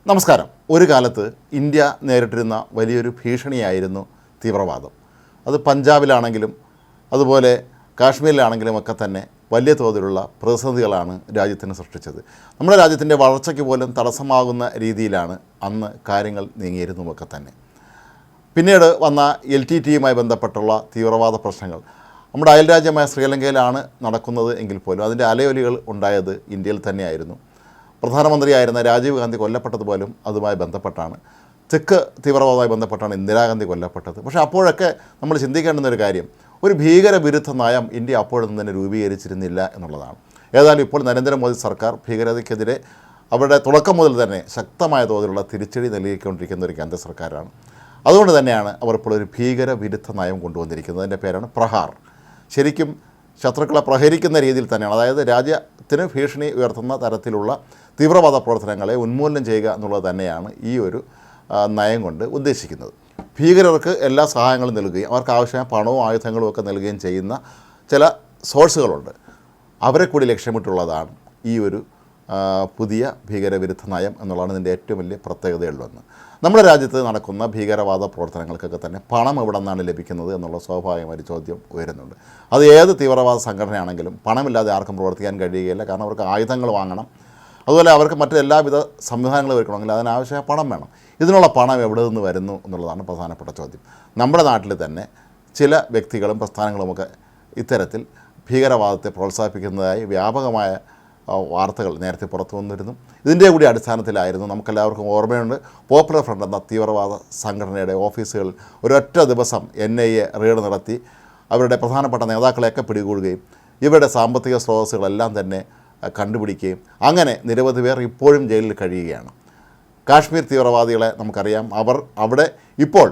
നമസ്കാരം. ഒരു കാലത്ത് ഇന്ത്യ നേരിട്ടിരുന്ന വലിയൊരു ഭീഷണിയായിരുന്നു തീവ്രവാദം. അത് പഞ്ചാബിലാണെങ്കിലും അതുപോലെ കാശ്മീരിലാണെങ്കിലും ഒക്കെ തന്നെ വലിയ തോതിലുള്ള പ്രതിസന്ധികളാണ് രാജ്യത്തിന് സൃഷ്ടിച്ചത്. നമ്മുടെ രാജ്യത്തിൻ്റെ വളർച്ചയ്ക്ക് പോലും തടസ്സമാകുന്ന രീതിയിലാണ് അന്ന് കാര്യങ്ങൾ നീങ്ങിയിരുന്നതൊക്കെ തന്നെ. പിന്നീട് വന്ന LTTEയുമായി ബന്ധപ്പെട്ടുള്ള തീവ്രവാദ പ്രശ്നങ്ങൾ നമ്മുടെ അയൽരാജ്യമായ ശ്രീലങ്കയിലാണ് നടക്കുന്നത് എങ്കിൽ പോലും അതിൻ്റെ അലയൊലികൾ ഉണ്ടായത് ഇന്ത്യയിൽ തന്നെയായിരുന്നു. പ്രധാനമന്ത്രിയായിരുന്ന രാജീവ് ഗാന്ധി കൊല്ലപ്പെട്ടതുപോലും അതുമായി ബന്ധപ്പെട്ടാണ്. തെക്ക് തീവ്രവാദവുമായി ബന്ധപ്പെട്ടാണ് ഇന്ദിരാഗാന്ധി കൊല്ലപ്പെട്ടത്. പക്ഷേ അപ്പോഴൊക്കെ നമ്മൾ ചിന്തിക്കേണ്ടുന്നൊരു കാര്യം, ഒരു ഭീകരവിരുദ്ധ നയം ഇന്ത്യ അപ്പോഴൊന്നും തന്നെ രൂപീകരിച്ചിരുന്നില്ല എന്നുള്ളതാണ്. ഏതായാലും ഇപ്പോൾ നരേന്ദ്രമോദി സർക്കാർ ഭീകരതയ്ക്കെതിരെ അവരുടെ തുടക്കം മുതൽ തന്നെ ശക്തമായ തോതിലുള്ള തിരിച്ചടി നൽകിക്കൊണ്ടിരിക്കുന്ന ഒരു കേന്ദ്ര സർക്കാരാണ്. അതുകൊണ്ട് തന്നെയാണ് അവർ ഇപ്പോൾ ഒരു ഭീകരവിരുദ്ധ നയം കൊണ്ടുവന്നിരിക്കുന്നത്. അതിൻ്റെ പേരാണ് പ്രഹാർ. ശരിക്കും ശത്രുക്കളെ പ്രഹരിക്കുന്ന രീതിയിൽ തന്നെയാണ്, അതായത് രാജ്യത്തിന് ഭീഷണി ഉയർത്തുന്ന തരത്തിലുള്ള തീവ്രവാദ പ്രവർത്തനങ്ങളെ ഉന്മൂലനം ചെയ്യുക എന്നുള്ളത് തന്നെയാണ് ഈ ഒരു നയം കൊണ്ട് ഉദ്ദേശിക്കുന്നത്. ഭീകരർക്ക് എല്ലാ സഹായങ്ങളും നൽകുകയും അവർക്ക് ആവശ്യമായ പണവും ആയുധങ്ങളും ഒക്കെ നൽകുകയും ചെയ്യുന്ന ചില സോഴ്സുകളുണ്ട്. അവരെ കൂടി ലക്ഷ്യമിട്ടുള്ളതാണ് ഈ ഒരു പുതിയ ഭീകരവിരുദ്ധ നയം എന്നുള്ളതാണ് ഇതിൻ്റെ ഏറ്റവും വലിയ പ്രത്യേകതയുള്ളതെന്ന്. നമ്മുടെ രാജ്യത്ത് നടക്കുന്ന ഭീകരവാദ പ്രവർത്തനങ്ങൾക്കൊക്കെ തന്നെ പണം എവിടെ നിന്നാണ് ലഭിക്കുന്നത് എന്നുള്ള സ്വാഭാവികമായ ചോദ്യം ഉയരുന്നുണ്ട്. അത് ഏത് തീവ്രവാദ സംഘടനയാണെങ്കിലും പണമില്ലാതെ ആർക്കും പ്രവർത്തിക്കാൻ കഴിയുകയില്ല. കാരണം അവർക്ക് ആയുധങ്ങൾ വാങ്ങണം, അതുപോലെ അവർക്ക് മറ്റ് എല്ലാവിധ സംവിധാനങ്ങളും ഒരുക്കണമെങ്കിൽ അതിനാവശ്യമായ പണം വേണം. ഇതിനുള്ള പണം എവിടെ നിന്ന് വരുന്നു എന്നുള്ളതാണ് പ്രധാനപ്പെട്ട ചോദ്യം. നമ്മുടെ നാട്ടിൽ തന്നെ ചില വ്യക്തികളും പ്രസ്ഥാനങ്ങളുമൊക്കെ ഇത്തരത്തിൽ ഭീകരവാദത്തെ പ്രോത്സാഹിപ്പിക്കുന്നതായി വ്യാപകമായ വാർത്തകൾ നേരത്തെ പുറത്തു വന്നിരുന്നു. ഇതിൻ്റെ കൂടി അടിസ്ഥാനത്തിലായിരുന്നു, നമുക്കെല്ലാവർക്കും ഓർമ്മയുണ്ട്, പോപ്പുലർ ഫ്രണ്ട് എന്ന തീവ്രവാദ സംഘടനയുടെ ഓഫീസുകളിൽ ഒരൊറ്റ ദിവസം NIA റെയ്ഡ് നടത്തി അവരുടെ പ്രധാനപ്പെട്ട നേതാക്കളെയൊക്കെ പിടികൂടുകയും ഇവരുടെ സാമ്പത്തിക സ്രോതസ്സുകളെല്ലാം തന്നെ കണ്ടുപിടിക്കുകയും അങ്ങനെ നിരവധി പേർ ഇപ്പോഴും ജയിലിൽ കഴിയുകയാണ്. കാശ്മീർ തീവ്രവാദികളെ നമുക്കറിയാം, അവർ അവിടെ ഇപ്പോൾ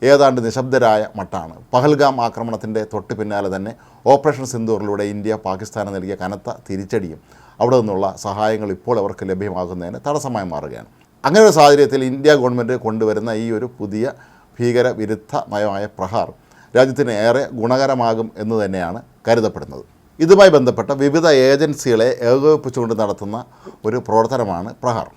ഏതാണ്ട് നിശബ്ദരായ മട്ടാണ്. പഹൽഗാം ആക്രമണത്തിൻ്റെ തൊട്ട് പിന്നാലെ തന്നെ ഓപ്പറേഷൻ സിന്ദൂറിലൂടെ ഇന്ത്യ പാകിസ്ഥാന് നൽകിയ കനത്ത തിരിച്ചടിയും അവിടെ നിന്നുള്ള സഹായങ്ങൾ ഇപ്പോൾ അവർക്ക് ലഭ്യമാകുന്നതിന് തടസ്സമായി മാറുകയാണ്. അങ്ങനെ ഒരു സാഹചര്യത്തിൽ ഇന്ത്യ ഗവൺമെൻറ് കൊണ്ടുവരുന്ന ഈ ഒരു പുതിയ ഭീകരവിരുദ്ധ നയമായ പ്രഹാർ രാജ്യത്തിന് ഏറെ ഗുണകരമാകും എന്ന് തന്നെയാണ് കരുതപ്പെടുന്നത്. ഇതുമായി ബന്ധപ്പെട്ട വിവിധ ഏജൻസികളെ ഏകോപിപ്പിച്ചുകൊണ്ട് നടത്തുന്ന ഒരു പ്രവർത്തനമാണ് പ്രഹാർ.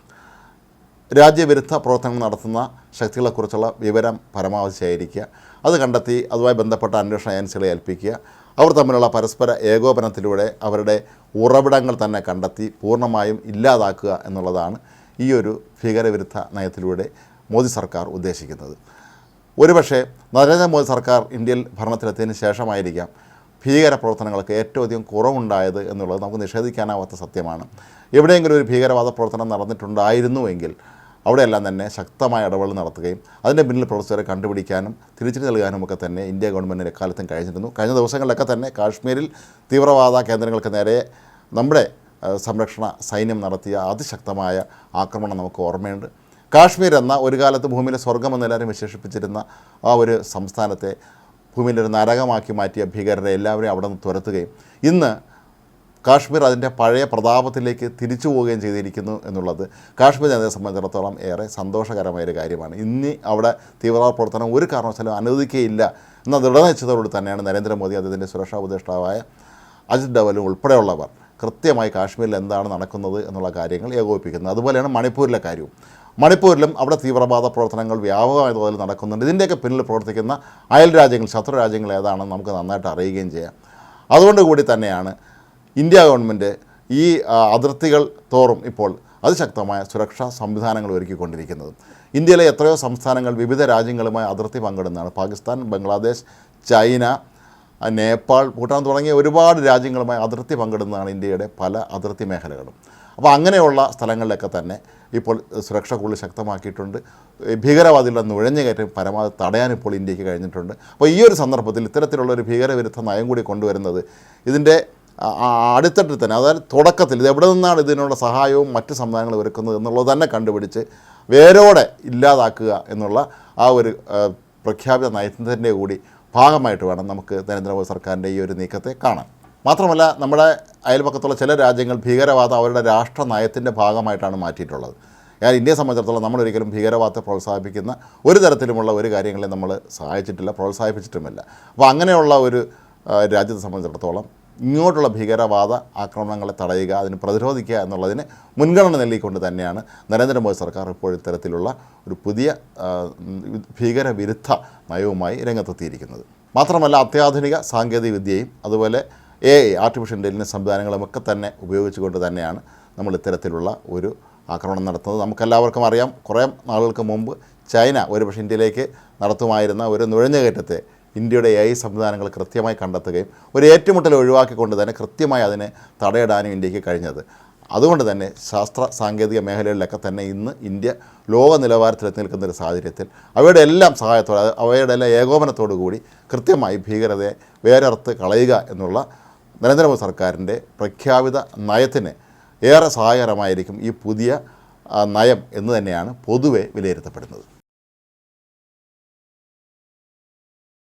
രാജ്യവിരുദ്ധ പ്രവർത്തനങ്ങൾ നടത്തുന്ന ശക്തികളെക്കുറിച്ചുള്ള വിവരം പരമാവധി ശേഖരിക്കുക, അത് കണ്ടെത്തി അതുമായി ബന്ധപ്പെട്ട അന്വേഷണ ഏജൻസികളെ ഏൽപ്പിക്കുക, അവർ തമ്മിലുള്ള പരസ്പര ഏകോപനത്തിലൂടെ അവരുടെ ഉറവിടങ്ങൾ തന്നെ കണ്ടെത്തി പൂർണ്ണമായും ഇല്ലാതാക്കുക എന്നുള്ളതാണ് ഈ ഒരു ഭീകരവിരുദ്ധ നയത്തിലൂടെ മോദി സർക്കാർ ഉദ്ദേശിക്കുന്നത്. ഒരുപക്ഷെ നരേന്ദ്രമോദി സർക്കാർ ഇന്ത്യയിൽ ഭരണത്തിലെത്തിയതിന് ശേഷമായിരിക്കാം ഭീകര പ്രവർത്തനങ്ങൾക്ക് ഏറ്റവും അധികം കുറവുണ്ടായത് എന്നുള്ളത് നമുക്ക് നിഷേധിക്കാനാവാത്ത സത്യമാണ്. എവിടെയെങ്കിലും ഒരു ഭീകരവാദ പ്രവർത്തനം നടന്നിട്ടുണ്ടായിരുന്നുവെങ്കിൽ അവിടെയെല്ലാം തന്നെ ശക്തമായ ഇടപെടൽ നടത്തുകയും അതിൻ്റെ പിന്നിൽ പ്രവർത്തകരെ കണ്ടുപിടിക്കാനും തിരിച്ചടി നൽകാനും ഒക്കെ തന്നെ ഇന്ത്യ ഗവൺമെൻറ്റിന് എക്കാലത്തും കഴിഞ്ഞിരുന്നു. കഴിഞ്ഞ ദിവസങ്ങളിലൊക്കെ തന്നെ കാശ്മീരിൽ തീവ്രവാദ കേന്ദ്രങ്ങൾക്ക് നേരെ നമ്മുടെ സംരക്ഷണ സൈന്യം നടത്തിയ അതിശക്തമായ ആക്രമണം നമുക്ക് ഓർമ്മയുണ്ട്. കാശ്മീർ എന്ന ഒരു കാലത്ത് ഭൂമിയിലെ സ്വർഗ്ഗമെന്നെല്ലാവരും വിശേഷിപ്പിച്ചിരുന്ന ആ ഒരു സംസ്ഥാനത്തെ ഭൂമിയിലൊരു നരകമാക്കി മാറ്റിയ ഭീകരരെ എല്ലാവരെയും അവിടെ നിന്ന് തുരത്തുകയും ഇന്ന് കാശ്മീർ അതിൻ്റെ പഴയ പ്രതാപത്തിലേക്ക് തിരിച്ചു പോവുകയും ചെയ്തിരിക്കുന്നു എന്നുള്ളത് കാശ്മീർ ജനതയെ സംബന്ധിച്ചിടത്തോളം ഏറെ സന്തോഷകരമായൊരു കാര്യമാണ്. ഇനി അവിടെ തീവ്രവാദ പ്രവർത്തനം ഒരു കാരണവശാലും അനുവദിക്കുകയില്ല എന്ന ദൃഢനിശ്ചയത്തോട് തന്നെയാണ് നരേന്ദ്രമോദി അദ്ദേഹത്തിൻ്റെ സുരക്ഷാ ഉപദേഷ്ടാവായ അജിത് ഡോവലും ഉൾപ്പെടെയുള്ളവർ കൃത്യമായി കാശ്മീരിൽ എന്താണ് നടക്കുന്നത് എന്നുള്ള കാര്യങ്ങൾ ഏകോപിപ്പിക്കുന്നത്. അതുപോലെയാണ് മണിപ്പൂരിലെ കാര്യവും. മണിപ്പൂരിലും അവിടെ തീവ്രവാദ പ്രവർത്തനങ്ങൾ വ്യാപകമായ തോതിൽ നടക്കുന്നുണ്ട്. ഇതിൻ്റെയൊക്കെ പിന്നിൽ പ്രവർത്തിക്കുന്ന അയൽ രാജ്യങ്ങൾ, ശത്രു രാജ്യങ്ങൾ ഏതാണെന്ന് നമുക്ക് നന്നായിട്ട് അറിയുകയും ചെയ്യാം. അതുകൊണ്ട് കൂടി തന്നെയാണ് ഇന്ത്യ ഗവൺമെൻറ് ഈ അതിർത്തികൾ തോറും ഇപ്പോൾ അതിശക്തമായ സുരക്ഷാ സംവിധാനങ്ങൾ ഒരുക്കിക്കൊണ്ടിരിക്കുന്നത്. ഇന്ത്യയിലെ എത്രയോ സംസ്ഥാനങ്ങൾ വിവിധ രാജ്യങ്ങളുമായി അതിർത്തി പങ്കിടുന്നതാണ്. പാകിസ്ഥാൻ, ബംഗ്ലാദേശ്, ചൈന, നേപ്പാൾ, ഭൂട്ടാൻ തുടങ്ങിയ ഒരുപാട് രാജ്യങ്ങളുമായി അതിർത്തി പങ്കിടുന്നതാണ് ഇന്ത്യയുടെ പല അതിർത്തി മേഖലകളും. അപ്പോൾ അങ്ങനെയുള്ള സ്ഥലങ്ങളിലൊക്കെ തന്നെ ഇപ്പോൾ സുരക്ഷ കൂടുതൽ ശക്തമാക്കിയിട്ടുണ്ട്. ഭീകരവാദികളുടെ നുഴഞ്ഞുകയറ്റം പരമാവധി തടയാൻ ഇപ്പോൾ ഇന്ത്യക്ക് കഴിഞ്ഞിട്ടുണ്ട്. അപ്പോൾ ഈ ഒരു സന്ദർഭത്തിൽ ഇത്തരത്തിലുള്ളൊരു ഭീകരവിരുദ്ധ നയം കൂടി കൊണ്ടുവരുന്നത് ഇതിൻ്റെ അടിത്തട്ടിൽ തന്നെ, അതായത് തുടക്കത്തിൽ ഇത് എവിടെ നിന്നാണ് ഇതിനുള്ള സഹായവും മറ്റ് സംവിധാനങ്ങൾ ഒരുക്കുന്നത് എന്നുള്ളത് തന്നെ കണ്ടുപിടിച്ച് വേരോടെ ഇല്ലാതാക്കുക എന്നുള്ള ആ ഒരു പ്രഖ്യാപിത നയത്തിൻ്റെ കൂടി ഭാഗമായിട്ട് വേണം നമുക്ക് നരേന്ദ്രമോദി സർക്കാരിൻ്റെ ഈ ഒരു നീക്കത്തെ കാണാൻ. മാത്രമല്ല, നമ്മുടെ അയൽപക്കത്തുള്ള ചില രാജ്യങ്ങൾ ഭീകരവാദം അവരുടെ രാഷ്ട്ര നയത്തിൻ്റെ ഭാഗമായിട്ടാണ് മാറ്റിയിട്ടുള്ളത്. ഞാൻ ഇന്ത്യയെ സംബന്ധിച്ചിടത്തോളം നമ്മളൊരിക്കലും ഭീകരവാദത്തെ പ്രോത്സാഹിപ്പിക്കുന്ന ഒരു തരത്തിലുമുള്ള ഒരു കാര്യങ്ങളെ നമ്മൾ സഹായിച്ചിട്ടില്ല, പ്രോത്സാഹിപ്പിച്ചിട്ടുമില്ല. അപ്പോൾ അങ്ങനെയുള്ള ഒരു രാജ്യത്തെ സംബന്ധിച്ചിടത്തോളം ഇങ്ങോട്ടുള്ള ഭീകരവാദ ആക്രമണങ്ങളെ തടയുക, അതിന് പ്രതിരോധിക്കുക എന്നുള്ളതിന് മുൻഗണന നൽകിക്കൊണ്ട് തന്നെയാണ് നരേന്ദ്രമോദി സർക്കാർ ഇപ്പോൾ ഇത്തരത്തിലുള്ള ഒരു പുതിയ ഭീകരവിരുദ്ധ നയവുമായി രംഗത്തെത്തിയിരിക്കുന്നത്. മാത്രമല്ല അത്യാധുനിക സാങ്കേതിക വിദ്യയും അതുപോലെ AI ആർട്ടിഫിഷ്യൽ ഇൻ്റലിജൻസ് സംവിധാനങ്ങളുമൊക്കെ തന്നെ ഉപയോഗിച്ചുകൊണ്ട് തന്നെയാണ് നമ്മൾ ഇത്തരത്തിലുള്ള ഒരു ആക്രമണം നടത്തുന്നത്. നമുക്കെല്ലാവർക്കും അറിയാം, കുറേ നാളുകൾക്ക് മുമ്പ് ചൈന ഒരുപക്ഷെ ഇന്ത്യയിലേക്ക് നടത്തുമായിരുന്ന ഒരു നുഴഞ്ഞുകയറ്റത്തെ ഇന്ത്യയുടെ AI സംവിധാനങ്ങൾ കൃത്യമായി കണ്ടെത്തുകയും ഒരു ഏറ്റുമുട്ടൽ ഒഴിവാക്കിക്കൊണ്ട് തന്നെ കൃത്യമായി അതിനെ തടയിടാനും ഇന്ത്യക്ക് കഴിഞ്ഞത്. അതുകൊണ്ട് തന്നെ ശാസ്ത്ര സാങ്കേതിക മേഖലകളിലൊക്കെ തന്നെ ഇന്ന് ഇന്ത്യ ലോക നിലവാരത്തിലെത്തി നിൽക്കുന്നൊരു സാഹചര്യത്തിൽ അവയുടെ എല്ലാം സഹായത്തോടെ, അവയുടെ എല്ലാം ഏകോപനത്തോടു കൂടി കൃത്യമായി ഭീകരതയെ വേരറുത്ത് കളയുക എന്നുള്ള നരേന്ദ്രമോദി സർക്കാരിൻ്റെ പ്രഖ്യാപിത നയത്തിന് ഏറെ സഹായകരമായിരിക്കും ഈ പുതിയ നയം എന്ന് തന്നെയാണ് പൊതുവെ വിലയിരുത്തപ്പെടുന്നത്.